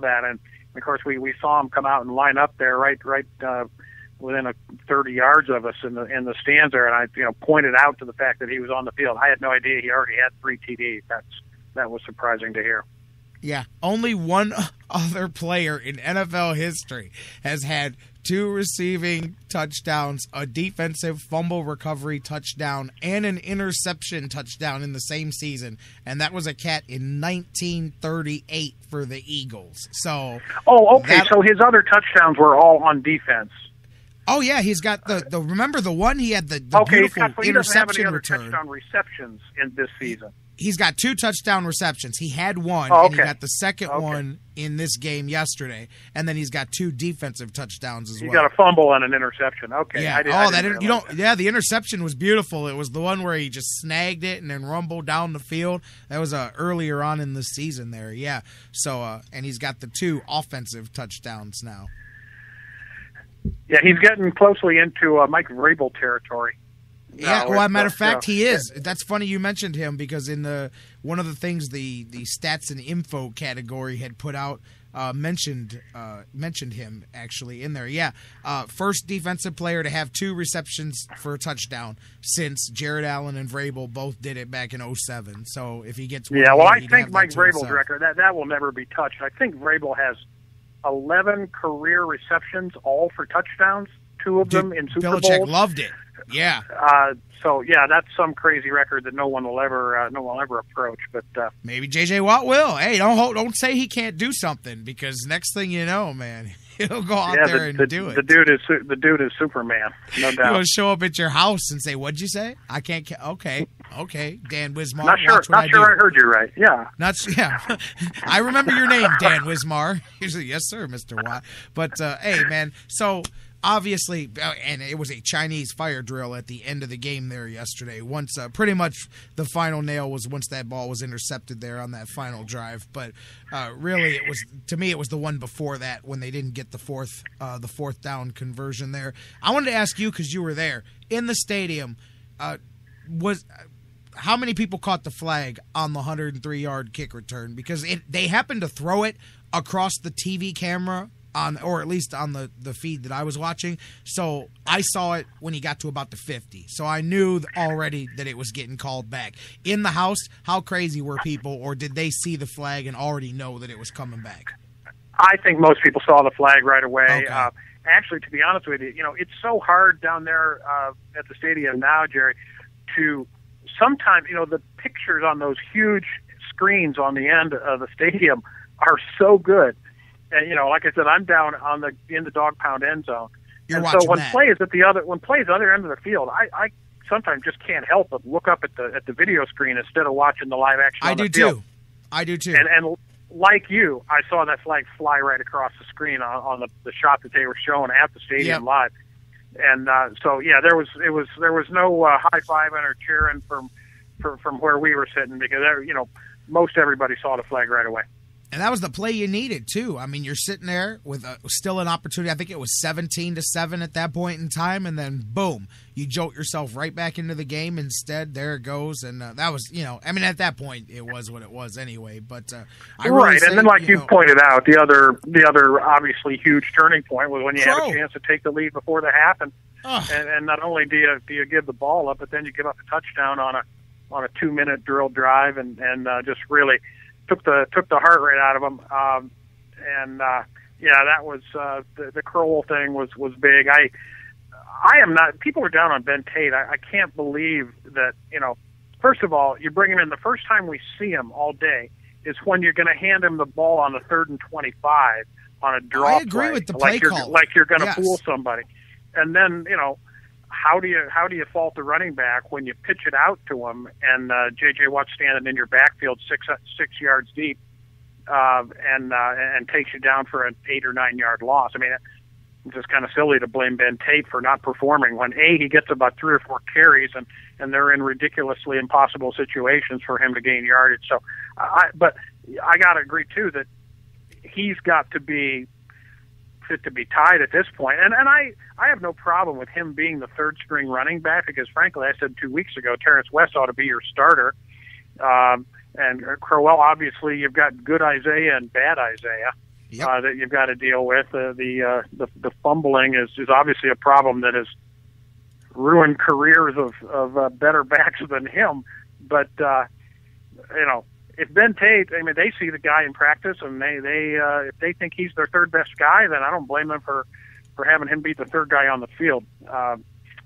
that, and of course we saw him come out and line up there right within 30 yards of us in the stands there, and I pointed out to the fact that he was on the field. I had no idea he already had 3 TDs. That was surprising to hear. Yeah, only one other player in NFL history has had 2 receiving touchdowns, a defensive fumble recovery touchdown, and an interception touchdown in the same season, and that was a cat in 1938 for the Eagles. So, so his other touchdowns were all on defense. Oh yeah, he's got the remember the one he had the beautiful he doesn't have any other return. Touchdown receptions in this season. He's got 2 touchdown receptions. He had one, and he got the second one in this game yesterday, and then he's got 2 defensive touchdowns as well. He got a fumble and an interception. Okay. Yeah. The interception was beautiful. It was the one where he just snagged it and then rumbled down the field. That was earlier on in the season there. Yeah. So and he's got the 2 offensive touchdowns now. Yeah, he's getting closely into Mike Vrabel territory. Yeah, well, as a matter of fact, he is. That's funny you mentioned him because in one of the things the stats and info category had put out mentioned him actually in there. Yeah, first defensive player to have 2 receptions for a touchdown since Jared Allen and Vrabel both did it back in 2007. So if he gets one, I think Mike Vrabel's record that will never be touched. I think Vrabel has 11 career receptions, all for touchdowns. 2 of them in Super Bowls. Belichick loved it. Yeah. That's some crazy record that no one will ever approach. But maybe JJ Watt will. Hey, don't say he can't do something because next thing you know, man, he'll go out there and do it. The dude is Superman, no doubt. He'll show up at your house and say, "What'd you say? I can't." Okay, Dan Wismar. Not sure I heard you right. Yeah. I remember your name, Dan Wismar. Usually, yes, sir, Mr. Watt. But hey, man, so. Obviously, and it was a Chinese fire drill at the end of the game there yesterday. Once, pretty much the final nail was once that ball was intercepted there on that final drive. But really, it was the one before that when they didn't get the fourth down conversion there. I wanted to ask you because you were there in the stadium. How many people caught the flag on the 103-yard kick return? Because they happened to throw it across the TV camera. Or at least on the feed that I was watching. So I saw it when he got to about the 50. So I knew already that it was getting called back. In the house, how crazy were people, or did they see the flag and already know that it was coming back? I think most people saw the flag right away. Okay. Actually, to be honest with you, it's so hard down there at the stadium now, Jerry, to sometimes, the pictures on those huge screens on the end of the stadium are so good. And like I said, I'm down in the dog pound end zone. So when play is at the other end of the field, I sometimes just can't help but look up at the video screen instead of watching the live action. I do too. And like you, I saw that flag fly right across the screen on the shot that they were showing at the stadium live. And there was no high fiving or cheering from where we were sitting because most everybody saw the flag right away. And that was the play you needed, too. I mean, you're sitting there with still an opportunity. I think it was 17-7 at that point in time. And then, boom, you jolt yourself right back into the game. Instead, there it goes. And that was, at that point, it was what it was anyway. But and then like you pointed out, the other obviously huge turning point was when you had a chance to take the lead before the half. And not only do you give the ball up, but then you give up a touchdown on a 2-minute drill drive and just really – took the heart rate out of them, that was the Crowell thing was big. I am not. People are down on Ben Tate. I can't believe that. First of all, you bring him in the first time we see him all day is when you're going to hand him the ball on the 3rd and 25 on a draw. I agree with the play call. Like you're going to fool somebody, and then How do you fault the running back when you pitch it out to him and JJ Watt standing in your backfield 6 yards deep and takes you down for an 8 or 9 yard loss? I mean, it's just kind of silly to blame Ben Tate for not performing when he gets about 3 or 4 carries and they're in ridiculously impossible situations for him to gain yardage. So, but I got to agree too that he's got to be fit to be tied at this point. And I have no problem with him being the 3rd string running back because, frankly, I said 2 weeks ago, Terrence West ought to be your starter. And Crowell, obviously, you've got good Isaiah and bad Isaiah. that you've got to deal with. The fumbling is obviously a problem that has ruined careers of better backs than him. But if Ben Tate, I mean, they see the guy in practice, and if they think he's their third best guy, then I don't blame them for having him beat the third guy on the field.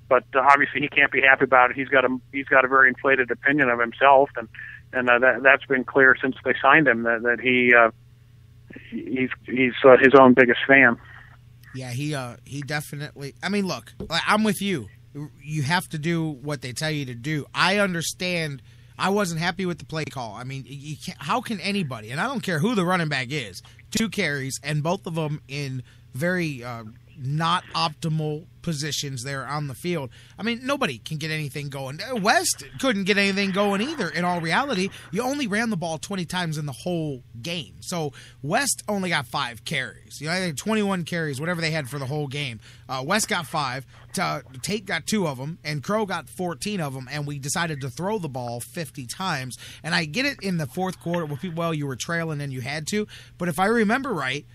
But obviously he can't be happy about it. He's got a very inflated opinion of himself, and that's been clear since they signed him that he's his own biggest fan. Yeah, he definitely. I mean, look, I'm with you. You have to do what they tell you to do. I understand. I wasn't happy with the play call. I mean, how can anybody, and I don't care who the running back is, 2 carries, and both of them in very not optimal positions there on the field. I mean, nobody can get anything going. West couldn't get anything going either. In all reality, you only ran the ball 20 times in the whole game. So West only got 5 carries. I think 21 carries, whatever they had for the whole game. West got 5. Tate got 2 of them, and Crow got 14 of them, and we decided to throw the ball 50 times. And I get it in the fourth quarter where you were trailing and you had to, but if I remember right,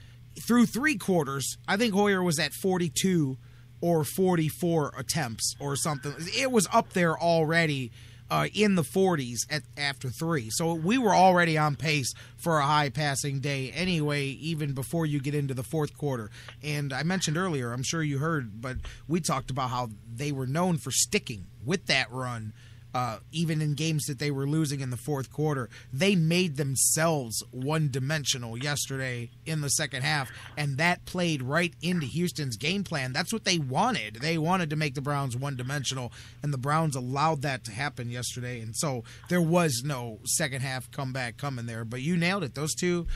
through 3 quarters, I think Hoyer was at 42 or 44 attempts or something. It was up there already in the 40s after 3. So we were already on pace for a high passing day anyway, even before you get into the fourth quarter. And I mentioned earlier, I'm sure you heard, but we talked about how they were known for sticking with that run. Even in games that they were losing in the fourth quarter, they made themselves one-dimensional yesterday in the second half, and that played right into Houston's game plan. That's what they wanted. They wanted to make the Browns one-dimensional, and the Browns allowed that to happen yesterday, and so there was no second-half comeback coming there. But you nailed it. Those two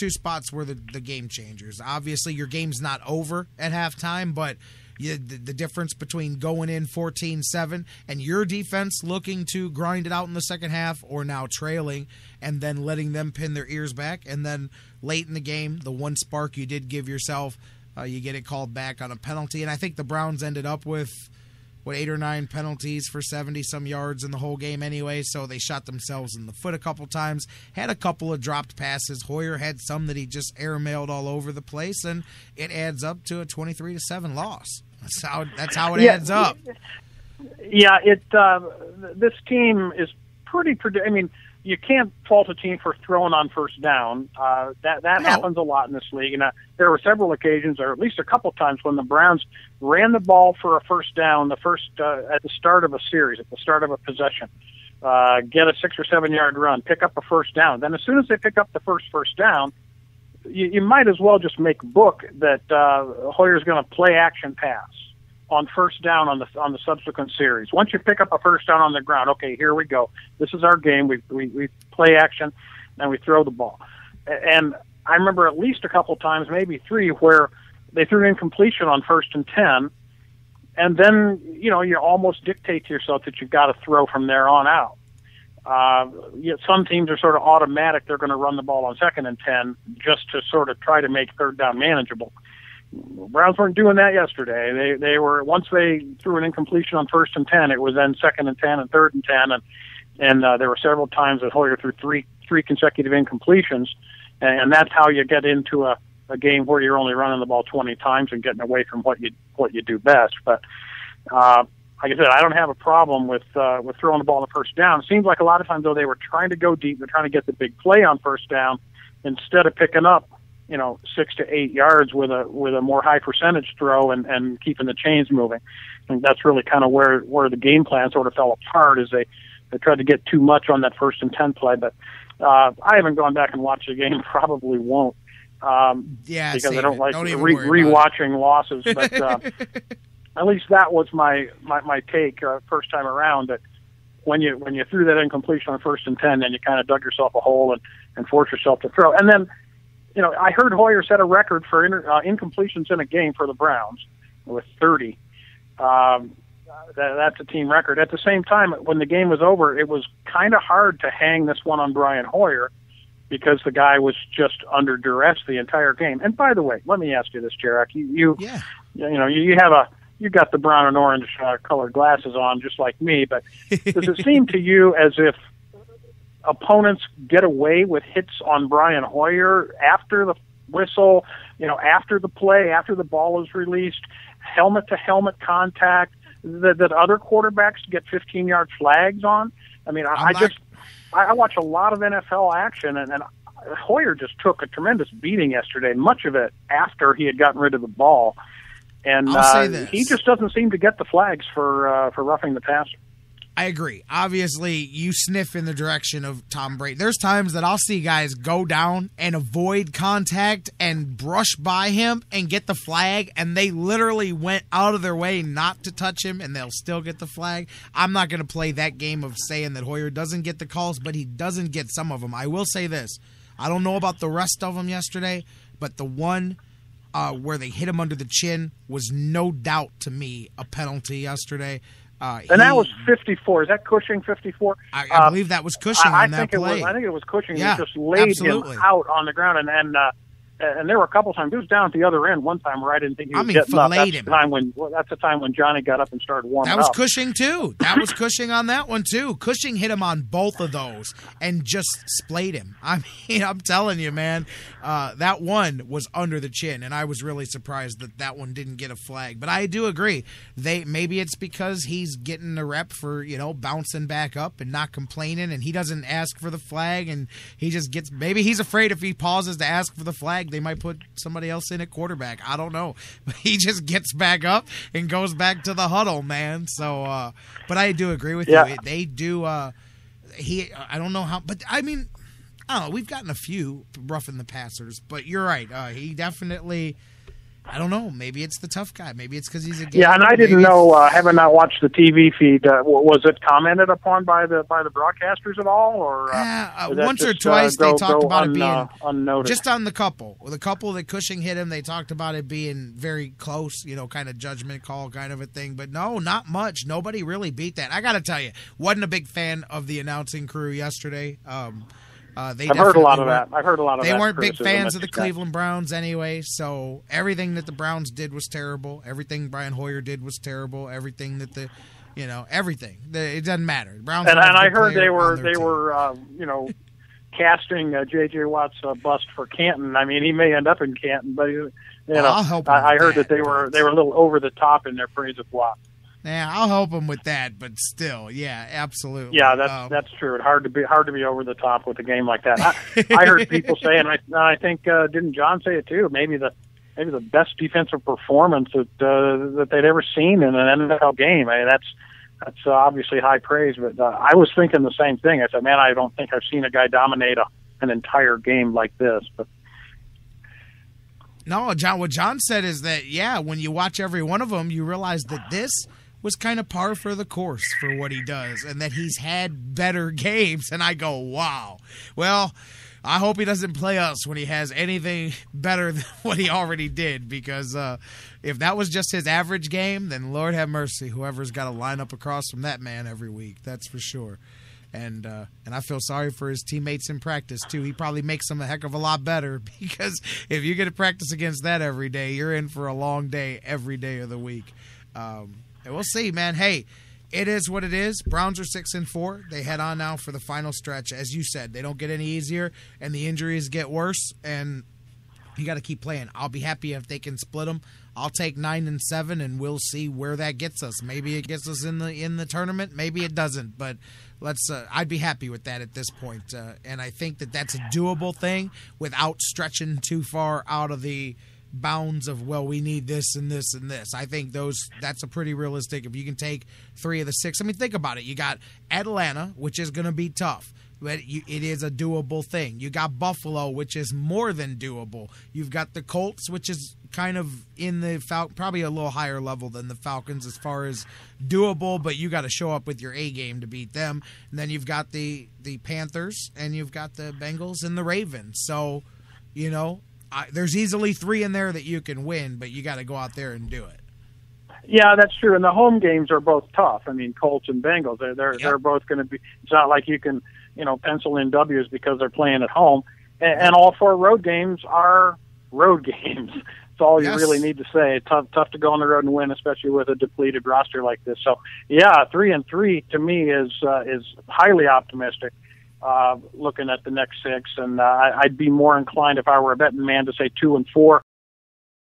spots were the game changers. Obviously, your game's not over at halftime, but the difference between going in 14-7 and your defense looking to grind it out in the second half, or now trailing and then letting them pin their ears back, and then late in the game, the one spark you did give yourself, you get it called back on a penalty. And I think the Browns ended up with 8 or 9 penalties for 70-some yards in the whole game anyway, so they shot themselves in the foot a couple times, had a couple of dropped passes. Hoyer had some that he just airmailed all over the place, and it adds up to a 23-7 loss. That's how it adds up. Yeah, this team is pretty. I mean, you can't fault a team for throwing on first down. That happens a lot in this league. And there were several occasions, or at least a couple times, when the Browns ran the ball for a first down, at the start of a series, at the start of a possession, get a 6 or 7 yard run, pick up a first down. Then as soon as they pick up the first down, you might as well just make book that Hoyer's going to play action pass on first down on the subsequent series. Once you pick up a first down on the ground, okay, here we go. This is our game. We play action and we throw the ball. And I remember at least a couple times, maybe 3, where they threw an incompletion on 1st and 10, and then you almost dictate to yourself that you've got to throw from there on out. Yet some teams are sort of automatic. They're going to run the ball on 2nd and 10 just to sort of try to make third down manageable. Browns weren't doing that yesterday. They were, once they threw an incompletion on 1st and 10, it was then 2nd and 10 and 3rd and 10, and there were several times that Hoyer threw three consecutive incompletions, and that's how you get into a game where you're only running the ball 20 times and getting away from what you do best. But like I said, I don't have a problem with throwing the ball on the first down. It seems like a lot of times, though, they were trying to go deep. They're trying to get the big play on first down instead of picking up 6 to 8 yards with a more high percentage throw and keeping the chains moving. And that's really kind of where the game plan sort of fell apart, is they tried to get too much on that 1st and 10 play. But I haven't gone back and watched the game. Probably won't. Because I don't like rewatching losses. But at least that was my take first time around, that when you threw that incompletion on 1st and 10, then you kind of dug yourself a hole and forced yourself to throw. And then, I heard Hoyer set a record for incompletions in a game for the Browns with 30. That's a team record. At the same time, when the game was over, it was kind of hard to hang this one on Brian Hoyer, because the guy was just under duress the entire game. And by the way, let me ask you this, Jarek. You got the brown and orange colored glasses on, just like me. But does it seem to you as if opponents get away with hits on Brian Hoyer after whistle, after the play, after the ball is released, helmet-to-helmet contact that other quarterbacks get 15-yard flags on. I mean, I watch a lot of NFL action, and Hoyer just took a tremendous beating yesterday, much of it after he had gotten rid of the ball. And he just doesn't seem to get the flags for roughing the passer. I agree. Obviously, you sniff in the direction of Tom Brady. There's times that I'll see guys go down and avoid contact and brush by him and get the flag, and they literally went out of their way not to touch him, and they'll still get the flag. I'm not going to play that game of saying that Hoyer doesn't get the calls, but he doesn't get some of them. I will say this. I don't know about the rest of them yesterday, but the one where they hit him under the chin was no doubt to me a penalty yesterday. And that was 54. Is that Cushing 54? I believe that was Cushing on that play. I think it was Cushing. Yeah, just laid him out on the ground, and there were a couple times. He was down at the other end one time where I didn't think he was getting up. That's the time when Johnny got up and started warming up. That was Cushing, too. That was Cushing on that one, too. Cushing hit him on both of those and just splayed him. I mean, I'm telling you, man, that one was under the chin, and I was really surprised that one didn't get a flag. But I do agree. Maybe it's because he's getting a rep for, bouncing back up and not complaining, and he doesn't ask for the flag, and he just gets – maybe he's afraid if he pauses to ask for the flag, they might put somebody else in at quarterback. I don't know. But he just gets back up and goes back to the huddle, man. So, but I do agree with you. They do. I don't know how, but I mean, I don't know. We've gotten a few roughing the passers, but you're right. He definitely. I don't know. Maybe it's the tough guy. Maybe it's because he's a gamer. Yeah, and I didn't know. Having not watched the TV feed, was it commented upon by the broadcasters at all, or once or twice they talked about it being unnoticed. Just on the couple. With a couple that Cushing hit him, they talked about it being very close. Kind of judgment call kind of a thing. But no, not much. Nobody really beat that. I got to tell you, wasn't a big fan of the announcing crew yesterday. I've heard a lot of that. They weren't big fans of the Cleveland Browns anyway, so everything that the Browns did was terrible. Everything Brian Hoyer did was terrible. Everything that everything. It doesn't matter. The Browns and I heard they were casting JJ Watt's bust for Canton. I mean, he may end up in Canton, but I heard that they were a little over the top in their praise of Watt. Yeah, I'll help him with that, but still, yeah, absolutely. Yeah, that's true. It's hard to be over the top with a game like that. I heard people say, and I think didn't John say it too? Maybe the best defensive performance that they'd ever seen in an NFL game. I mean, that's obviously high praise. But I was thinking the same thing. I said, man, I don't think I've seen a guy dominate an entire game like this. But no, John. What John said is that when you watch every one of them, you realize that this was kind of par for the course for what he does, and that he's had better games. And I go, wow. Well, I hope he doesn't play us when he has anything better than what he already did, because if that was just his average game, then Lord have mercy, whoever's got to line up across from that man every week. That's for sure. And I feel sorry for his teammates in practice, too. He probably makes them a heck of a lot better, because if you get to practice against that every day, you're in for a long day every day of the week. And we'll see, man. Hey, it is what it is. Browns are 6-4. They head on now for the final stretch. As you said, they don't get any easier, and the injuries get worse, and you got to keep playing. I'll be happy if they can split them. I'll take 9-7, and we'll see where that gets us. Maybe it gets us in the tournament. Maybe it doesn't, but let's. I'd be happy with that at this point, and I think that that's a doable thing without stretching too far out of the bounds of, well, we need this and this and this. I think that's a pretty realistic. If you can take 3 of the 6, I mean, think about it. You got Atlanta, which is going to be tough, but it is a doable thing. You got Buffalo, which is more than doable. You've got the Colts, which is kind of in the probably a little higher level than the Falcons as far as doable, but you got to show up with your A game to beat them. And then you've got the Panthers, and you've got the Bengals and the Ravens. So, there's easily 3 in there that you can win, but you got to go out there and do it. Yeah, that's true. And the home games are both tough. I mean, Colts and Bengals, they're both going to be. It's not like you can pencil in W's because they're playing at home. And all 4 road games are road games. That's all you really need to say. Tough to go on the road and win, especially with a depleted roster like this. So, yeah, 3-3 to me is highly optimistic. looking at the next 6, and I'd be more inclined if I were a betting man to say 2-4.